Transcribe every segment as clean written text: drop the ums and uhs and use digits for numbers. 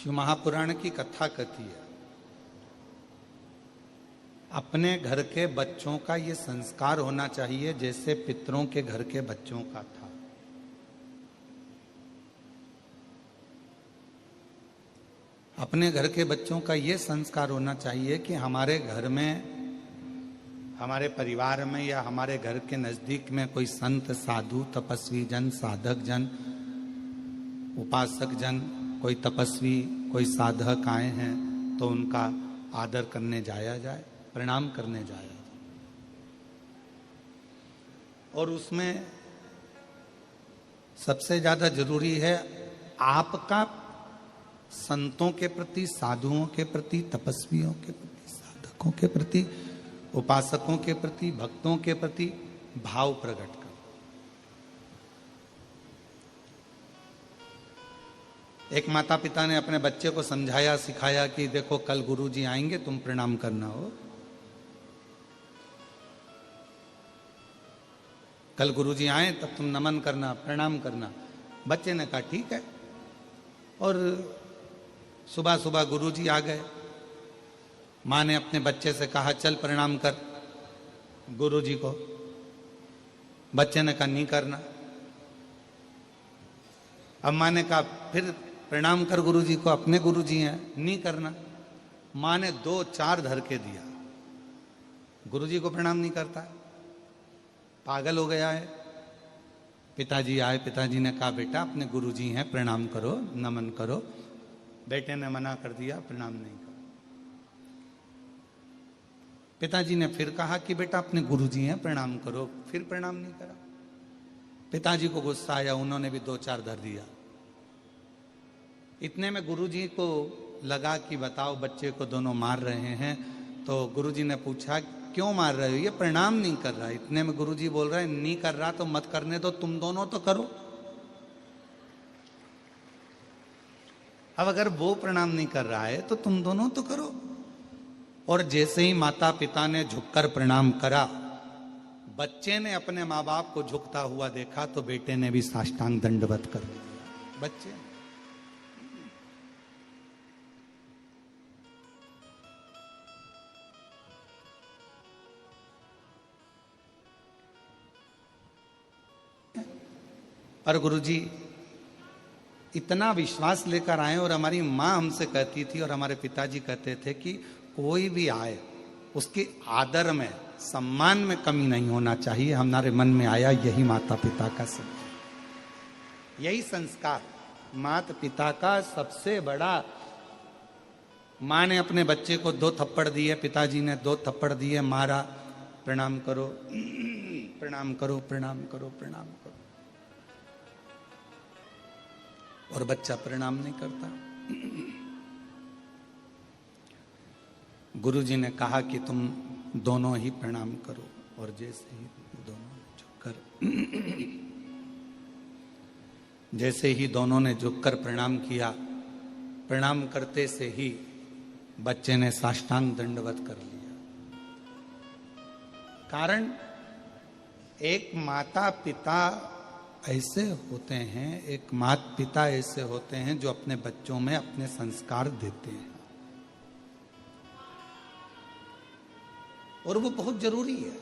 शिव महापुराण की कथा कहती है, अपने घर के बच्चों का ये संस्कार होना चाहिए जैसे पितरों के घर के बच्चों का था। अपने घर के बच्चों का ये संस्कार होना चाहिए कि हमारे घर में, हमारे परिवार में या हमारे घर के नजदीक में कोई संत, साधु, तपस्वी जन, साधक जन, उपासक जन, कोई तपस्वी, कोई साधक आए हैं तो उनका आदर करने जाया जाए, प्रणाम करने जाया जाए। और उसमें सबसे ज्यादा जरूरी है आपका संतों के प्रति, साधुओं के प्रति, तपस्वियों के प्रति, साधकों के प्रति, उपासकों के प्रति, भक्तों के प्रति भाव प्रकट कर। एक माता पिता ने अपने बच्चे को समझाया, सिखाया कि देखो कल गुरुजी आएंगे, तुम प्रणाम करना हो। कल गुरुजी आए तब तुम नमन करना, प्रणाम करना। बच्चे ने कहा ठीक है। और सुबह सुबह गुरुजी आ गए। माँ ने अपने बच्चे से कहा चल प्रणाम कर गुरुजी को। बच्चे ने कहा नहीं करना। अब माँ ने कहा फिर प्रणाम कर गुरुजी को, अपने गुरुजी हैं, नहीं करना। माँ ने 2-4 धर के दिया, गुरुजी को प्रणाम नहीं करता, पागल हो गया है। पिताजी आए, पिताजी ने कहा बेटा अपने गुरुजी हैं, प्रणाम करो, नमन करो। बेटे ने मना कर दिया, प्रणाम नहीं करो। पिताजी ने फिर कहा कि बेटा अपने गुरुजी हैं, प्रणाम करो, फिर प्रणाम नहीं करा। पिताजी को गुस्सा आया, उन्होंने भी 2-4 धर दिया। इतने में गुरुजी को लगा कि बताओ बच्चे को दोनों मार रहे हैं। तो गुरुजी ने पूछा क्यों मार रहे हो? ये प्रणाम नहीं कर रहा। इतने में गुरुजी बोल रहे हैं नहीं कर रहा तो मत करने दो, तुम दोनों तो करो। अब अगर वो प्रणाम नहीं कर रहा है तो तुम दोनों तो करो। और जैसे ही माता पिता ने झुककर प्रणाम करा, बच्चे ने अपने माँ बाप को झुकता हुआ देखा तो बेटे ने भी साष्टांग दंडवत कर दिया। बच्चे पर गुरुजी इतना विश्वास लेकर आए। और हमारी माँ हमसे कहती थी और हमारे पिताजी कहते थे कि कोई भी आए उसके आदर में, सम्मान में कमी नहीं होना चाहिए। हमारे मन में आया यही माता पिता का सम्मान, यही संस्कार माता पिता का सबसे बड़ा। माँ ने अपने बच्चे को 2 थप्पड़ दिए, पिताजी ने 2 थप्पड़ दिए, मारा, प्रणाम करो, प्रणाम करो, प्रणाम करो, प्रणाम करो। और बच्चा प्रणाम नहीं करता। गुरुजी ने कहा कि तुम दोनों ही प्रणाम करो। और जैसे ही दोनों ने झुककर जैसे ही दोनों ने झुककर प्रणाम किया, प्रणाम करते से ही बच्चे ने साष्टांग दंडवत कर लिया। कारण एक माता पिता ऐसे होते हैं, एक माता पिता ऐसे होते हैं जो अपने बच्चों में अपने संस्कार देते हैं। और वो बहुत जरूरी है।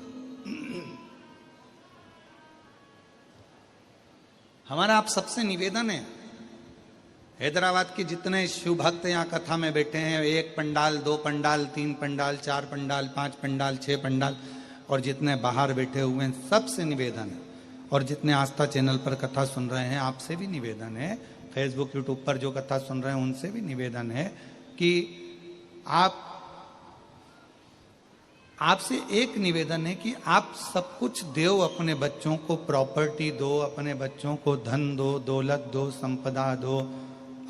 हमारा आप सबसे निवेदन है, हैदराबाद के जितने शिव भक्त यहाँ कथा में बैठे हैं, 1 पंडाल, 2 पंडाल, 3 पंडाल, 4 पंडाल, 5 पंडाल, 6 पंडाल, और जितने बाहर बैठे हुए हैं, सबसे निवेदन है। और जितने आस्था चैनल पर कथा सुन रहे हैं, आपसे भी निवेदन है, फेसबुक यूट्यूब पर जो कथा सुन रहे हैं उनसे भी निवेदन है कि आपसे एक निवेदन है कि आप सब कुछ दो, अपने बच्चों को प्रॉपर्टी दो, अपने बच्चों को धन दो, दौलत दो, संपदा दो,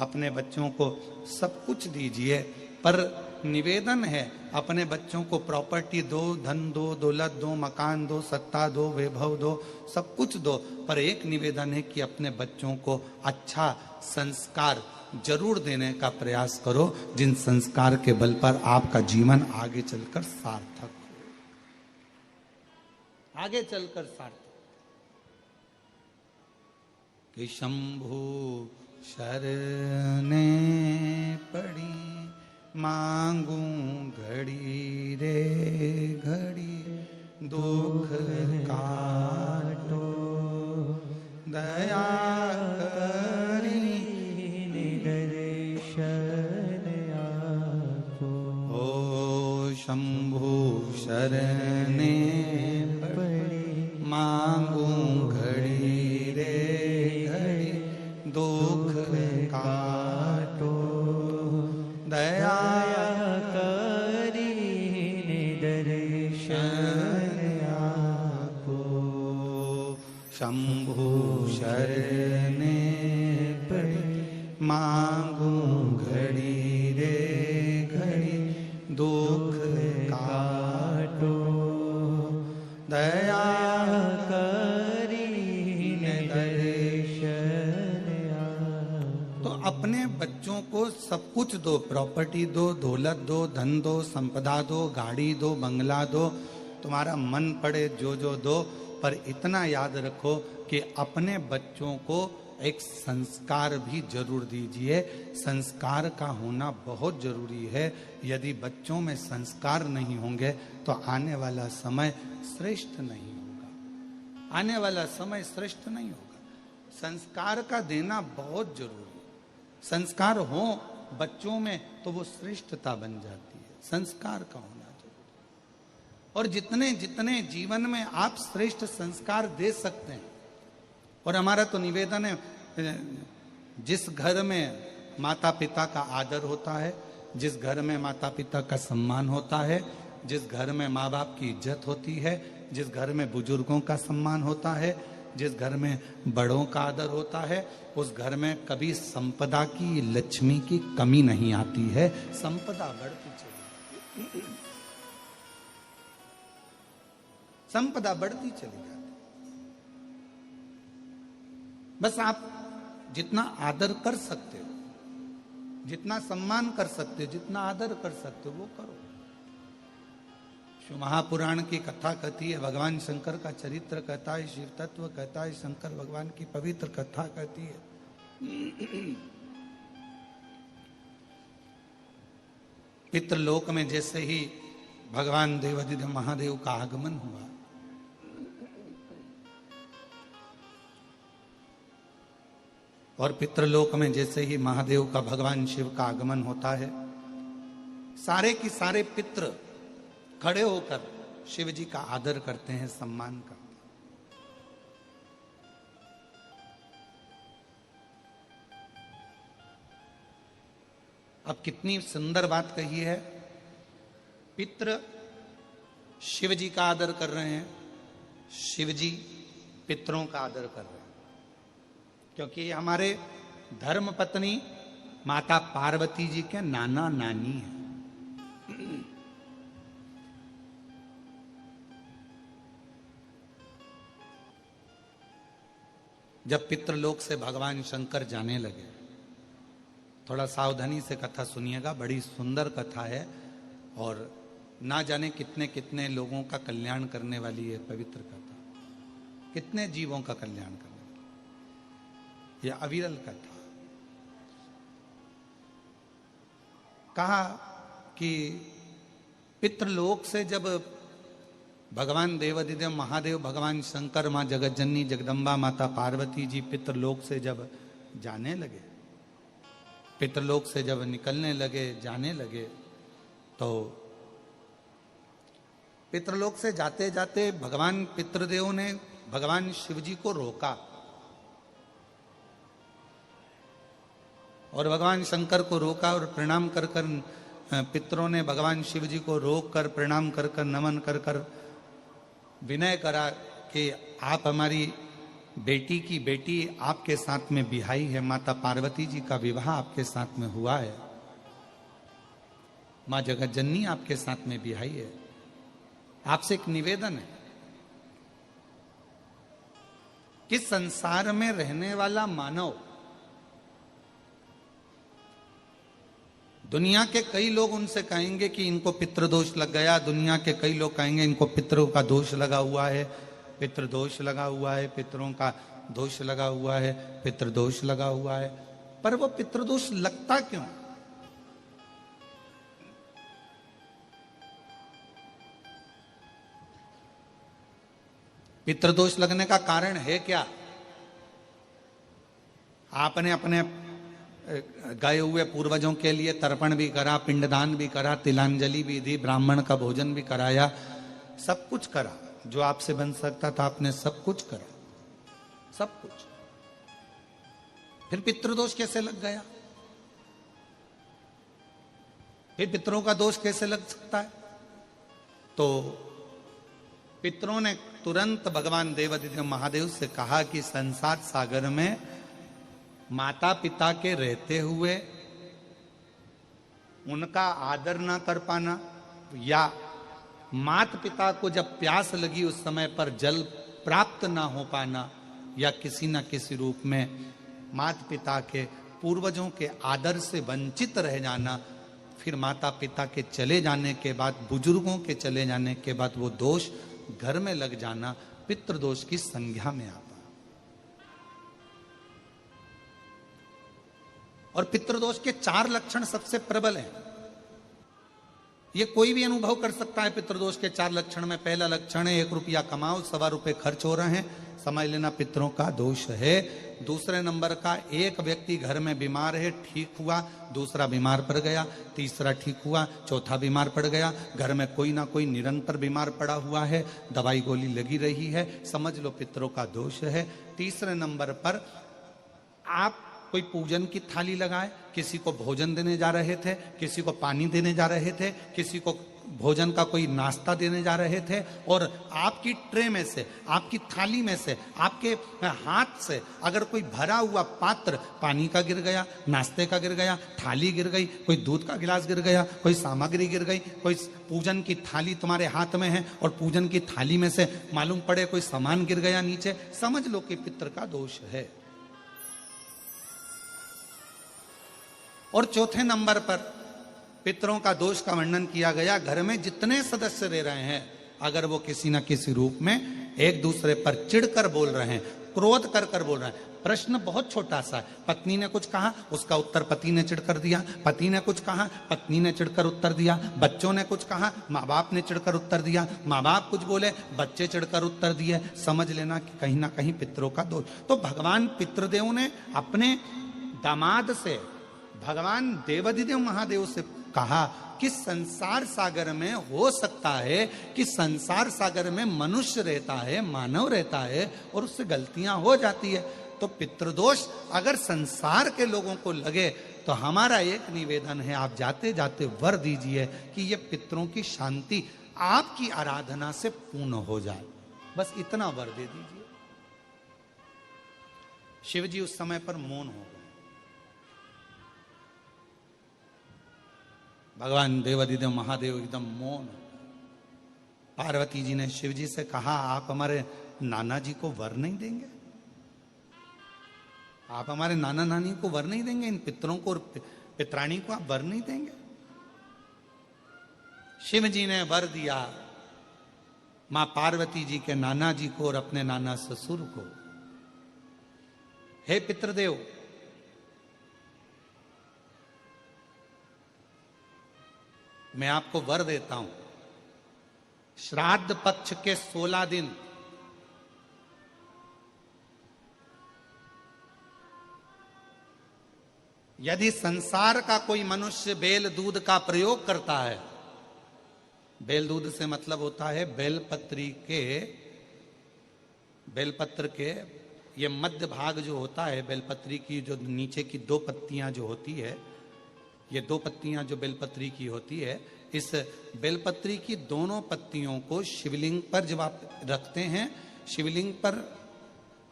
अपने बच्चों को सब कुछ दीजिए। पर निवेदन है अपने बच्चों को प्रॉपर्टी दो, धन दो, दौलत दो, मकान दो, सत्ता दो, वैभव दो, सब कुछ दो, पर एक निवेदन है कि अपने बच्चों को अच्छा संस्कार जरूर देने का प्रयास करो, जिन संस्कार के बल पर आपका जीवन आगे चलकर सार्थक हो, आगे चलकर सार्थक। कि शंभु शरणे दर्शन आपो। ओ शंभु शरणे पड़े मांगू घड़ी रे घड़ी दुख काटो। दया करीने दर्शन आपो। शंभु शरणे पड़े मांगू घड़ी रे घड़ी दुख काटो। दया करीने दर्शन आपो। तो अपने बच्चों को सब कुछ दो, प्रॉपर्टी दो, दौलत दो, धन दो, संपदा दो, गाड़ी दो, बंगला दो, तुम्हारा मन पड़े जो जो दो, पर इतना याद रखो कि अपने बच्चों को एक संस्कार भी जरूर दीजिए। संस्कार का होना बहुत जरूरी है। यदि बच्चों में संस्कार नहीं होंगे तो आने वाला समय श्रेष्ठ नहीं होगा। आने वाला समय श्रेष्ठ नहीं होगा। संस्कार का देना बहुत जरूरी है। संस्कार हो बच्चों में तो वो श्रेष्ठता बन जाती है। संस्कार का होना जरूरी। और जितने जितने जीवन में आप श्रेष्ठ संस्कार दे सकते हैं, और हमारा तो निवेदन है, जिस घर में माता पिता का आदर होता है, जिस घर में माता पिता का सम्मान होता है, जिस घर में माँ बाप की इज्जत होती है, जिस घर में बुजुर्गों का सम्मान होता है, जिस घर में बड़ों का आदर होता है, उस घर में कभी संपदा की, लक्ष्मी की कमी नहीं आती है। संपदा बढ़ती चली, संपदा बढ़ती चली जाती। बस आप जितना आदर कर सकते हो, जितना सम्मान कर सकते हो, जितना आदर कर सकते हो वो करो। शिव महापुराण की कथा कहती है, भगवान शंकर का चरित्र कहता है, शिव तत्व कहता है, शंकर भगवान की पवित्र कथा कहती है। पितृलोक में जैसे ही भगवान देवाधिदेव महादेव का आगमन हुआ, और पितृलोक में जैसे ही महादेव का, भगवान शिव का आगमन होता है, सारे की सारे पितृ खड़े होकर शिव जी का आदर करते हैं, सम्मान करते हैं। अब कितनी सुंदर बात कही है। पितृ शिव जी का आदर कर रहे हैं, शिव जी पितरों का आदर कर रहे हैं, क्योंकि हमारे धर्म पत्नी माता पार्वती जी के नाना नानी हैं। जब पितृलोक से भगवान शंकर जाने लगे, थोड़ा सावधानी से कथा सुनिएगा, बड़ी सुंदर कथा है और ना जाने कितने कितने लोगों का कल्याण करने वाली है पवित्र कथा, कितने जीवों का कल्याण करने वाली, यह अविरल कथा। कहा कि पितृलोक से जब भगवान देवाधिदेव महादेव, भगवान शंकर, माँ जगतजननी जगदम्बा माता पार्वती जी पितृलोक से जब जाने लगे, पितृलोक से जब निकलने लगे, जाने लगे, तो पितृलोक से जाते जाते भगवान पितृदेव ने भगवान शिव जी को रोका, और भगवान शंकर को रोका, और प्रणाम कर कर पितरों ने भगवान शिव जी को रोक कर, प्रणाम कर कर, नमन कर कर विनय करा कि आप हमारी बेटी की बेटी आपके साथ में बिहाई है, माता पार्वती जी का विवाह आपके साथ में हुआ है, माँ जगतजननी आपके साथ में बिहाई है, आपसे एक निवेदन है कि संसार में रहने वाला मानव, दुनिया के कई लोग उनसे कहेंगे कि इनको पितृदोष लग गया, दुनिया के कई लोग कहेंगे इनको पितरों का दोष लगा हुआ है, पितृदोष लगा हुआ है, पितरों का दोष लगा हुआ है, पितृदोष लगा हुआ है। पर वो पितृदोष लगता क्यों? पितृदोष लगने का कारण है क्या? आपने अपने गए हुए पूर्वजों के लिए तर्पण भी करा, पिंडदान भी करा, तिलांजलि भी दी, ब्राह्मण का भोजन भी कराया, सब कुछ करा जो आपसे बन सकता था, आपने सब कुछ करा, सब कुछ। फिर पितृदोष कैसे लग गया? फिर पितरों का दोष कैसे लग सकता है? तो पितरों ने तुरंत भगवान देवादिदेव महादेव से कहा कि संसार सागर में माता पिता के रहते हुए उनका आदर ना कर पाना, या माता पिता को जब प्यास लगी उस समय पर जल प्राप्त ना हो पाना, या किसी न किसी रूप में माता पिता के पूर्वजों के आदर से वंचित रह जाना, फिर माता पिता के चले जाने के बाद, बुजुर्गों के चले जाने के बाद वो दोष घर में लग जाना पितृदोष की संज्ञा में आता। और पितृदोष के 4 लक्षण सबसे प्रबल हैं। ये कोई भी अनुभव कर सकता है। पितृदोष के 4 लक्षण में पहला लक्षण है 1 रुपया कमाओ, 1.25 रुपये खर्च हो रहे हैं, समझ लेना पितरों का दोष है। दूसरे नंबर का, एक व्यक्ति घर में बीमार है, ठीक हुआ, दूसरा बीमार पड़ गया, तीसरा ठीक हुआ, चौथा बीमार पड़ गया, घर में कोई ना कोई निरंतर बीमार पड़ा हुआ है, दवाई गोली लगी रही है, समझ लो पितरों का दोष है। तीसरे नंबर पर आप कोई पूजन की थाली लगाए, किसी को भोजन देने जा रहे थे, किसी को पानी देने जा रहे थे, किसी को भोजन का कोई नाश्ता देने जा रहे थे, और आपकी ट्रे में से, आपकी थाली में से, आपके हाथ से अगर कोई भरा हुआ पात्र पानी का गिर गया, नाश्ते का गिर गया, थाली गिर गई, कोई दूध का गिलास गिर गया, कोई सामग्री गिर गई, कोई पूजन की थाली तुम्हारे हाथ में है और पूजन की थाली में से मालूम पड़े कोई सामान गिर गया नीचे, समझ लो कि पितर का दोष है। और चौथे नंबर पर पितरों का दोष का वर्णन किया गया, घर में जितने सदस्य रह रहे हैं, अगर वो किसी न किसी रूप में एक दूसरे पर चिढ़कर बोल रहे हैं, क्रोध कर कर बोल रहे हैं। प्रश्न बहुत छोटा सा है, पत्नी ने कुछ कहा, उसका उत्तर पति ने चिढ़कर दिया, पति ने कुछ कहा, पत्नी ने चिढ़कर उत्तर दिया, बच्चों ने कुछ कहा, माँ बाप ने चिढ़कर उत्तर दिया, माँ बाप कुछ बोले, बच्चे चिढ़कर उत्तर दिए, समझ लेना कि कहीं ना कहीं पितरों का दोष। तो भगवान पितृदेव ने अपने दामाद से, भगवान देवादिदेव महादेव से कहा कि संसार सागर में हो सकता है कि संसार सागर में मनुष्य रहता है, मानव रहता है, और उससे गलतियां हो जाती है। तो पितृदोष अगर संसार के लोगों को लगे तो हमारा एक निवेदन है, आप जाते जाते वर दीजिए कि ये पितरों की शांति आपकी आराधना से पूर्ण हो जाए, बस इतना वर दे दीजिए। शिव जी उस समय पर मौन हो गए। भगवान देवादिदेव महादेव एकदम मौन। पार्वती जी ने शिव जी से कहा, आप हमारे नाना जी को वर नहीं देंगे? आप हमारे नाना नानी को वर नहीं देंगे? इन पितरों को और पितरानी को आप वर नहीं देंगे? शिव जी ने वर दिया मां पार्वती जी के नाना जी को और अपने नाना ससुर को। हे पितृदेव, मैं आपको वर देता हूं, श्राद्ध पक्ष के 16 दिन यदि संसार का कोई मनुष्य बेल दूध का प्रयोग करता है, बेल दूध से मतलब होता है बेलपत्र के ये मध्य भाग जो होता है, बेलपत्री की जो नीचे की 2 पत्तियां जो होती है, ये 2 पत्तियां जो बेलपत्री की होती है, इस बेलपत्री की दोनों पत्तियों को शिवलिंग पर जब आप रखते हैं, शिवलिंग पर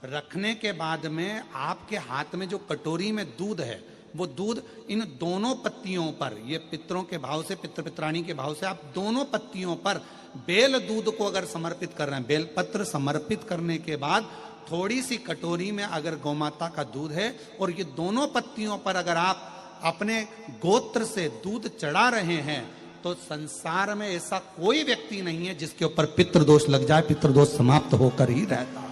रखने के बाद में आपके हाथ में जो कटोरी में दूध है, वो दूध इन दोनों पत्तियों पर, ये पितरों के भाव से, पितृ पितरानी के भाव से, आप दोनों पत्तियों पर बेल दूध को अगर समर्पित कर रहे हैं, बेलपत्र समर्पित करने के बाद थोड़ी सी कटोरी में अगर गौमाता का दूध है और ये दोनों पत्तियों पर अगर आप अपने गोत्र से दूध चढ़ा रहे हैं, तो संसार में ऐसा कोई व्यक्ति नहीं है जिसके ऊपर पितृदोष लग जाए। पितृदोष समाप्त होकर ही रहता।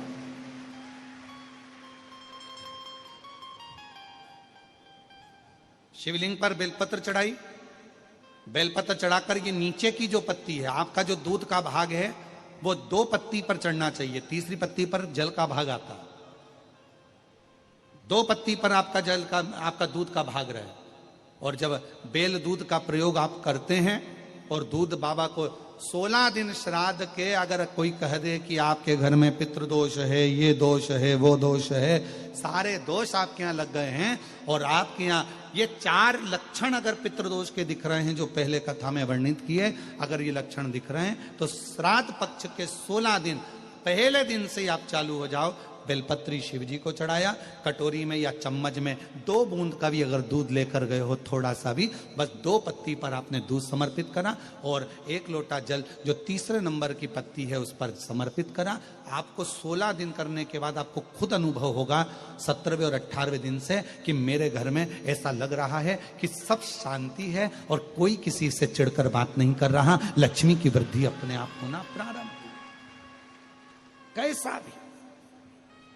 शिवलिंग पर बेलपत्र चढ़ाई, बेलपत्र चढ़ाकर ये नीचे की जो पत्ती है, आपका जो दूध का भाग है, वो 2 पत्ती पर चढ़ना चाहिए, तीसरी पत्ती पर जल का भाग आता। 2 पत्ती पर आपका जल का, आपका दूध का भाग रहे। और जब बेल दूध का प्रयोग आप करते हैं और दूध बाबा को 16 दिन श्राद्ध के अगर कोई कह दे कि आपके घर में पितृदोष है, ये दोष है, वो दोष है, सारे दोष आपके यहाँ लग गए हैं, और आपके यहाँ ये 4 लक्षण अगर पितृदोष के दिख रहे हैं जो पहले कथा में वर्णित किए, अगर ये लक्षण दिख रहे हैं तो श्राद्ध पक्ष के 16 दिन पहले दिन से ही आप चालू हो जाओ। बेलपत्री शिव जी को चढ़ाया, कटोरी में या चम्मच में 2 बूंद का भी अगर दूध लेकर गए हो, थोड़ा सा भी, बस 2 पत्ती पर आपने दूध समर्पित करा और 1 लोटा जल जो तीसरे नंबर की पत्ती है उस पर समर्पित करा। आपको 16 दिन करने के बाद आपको खुद अनुभव होगा 17वें और 18वें दिन से कि मेरे घर में ऐसा लग रहा है कि सब शांति है और कोई किसी से चिढ़कर बात नहीं कर रहा, लक्ष्मी की वृद्धि अपने आप होना प्रारंभ, कैसा भी।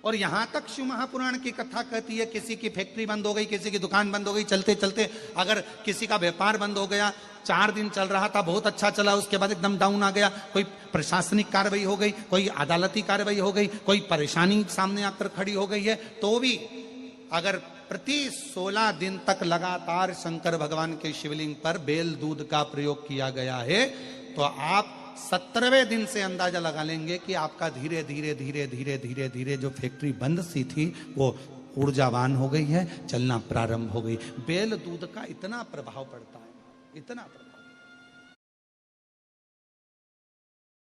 और यहां तक शिव महापुराण की कथा कहती है किसी की फैक्ट्री बंद हो गई, किसी की दुकान बंद हो गई, चलते चलते अगर किसी का व्यापार बंद हो गया, 4 दिन चल रहा था, बहुत अच्छा चला, उसके बाद एकदम डाउन आ गया, कोई प्रशासनिक कार्रवाई हो गई, कोई अदालती कार्रवाई हो गई, कोई परेशानी सामने आकर खड़ी हो गई है, तो भी अगर प्रति 16 दिन तक लगातार शंकर भगवान के शिवलिंग पर बेल दूध का प्रयोग किया गया है, तो आप 17वें दिन से अंदाजा लगा लेंगे कि आपका धीरे धीरे धीरे धीरे धीरे धीरे जो फैक्ट्री बंद सी थी वो ऊर्जावान हो गई है, चलना प्रारंभ हो गई। बेल दूध का इतना प्रभाव पड़ता है, इतना प्रभाव।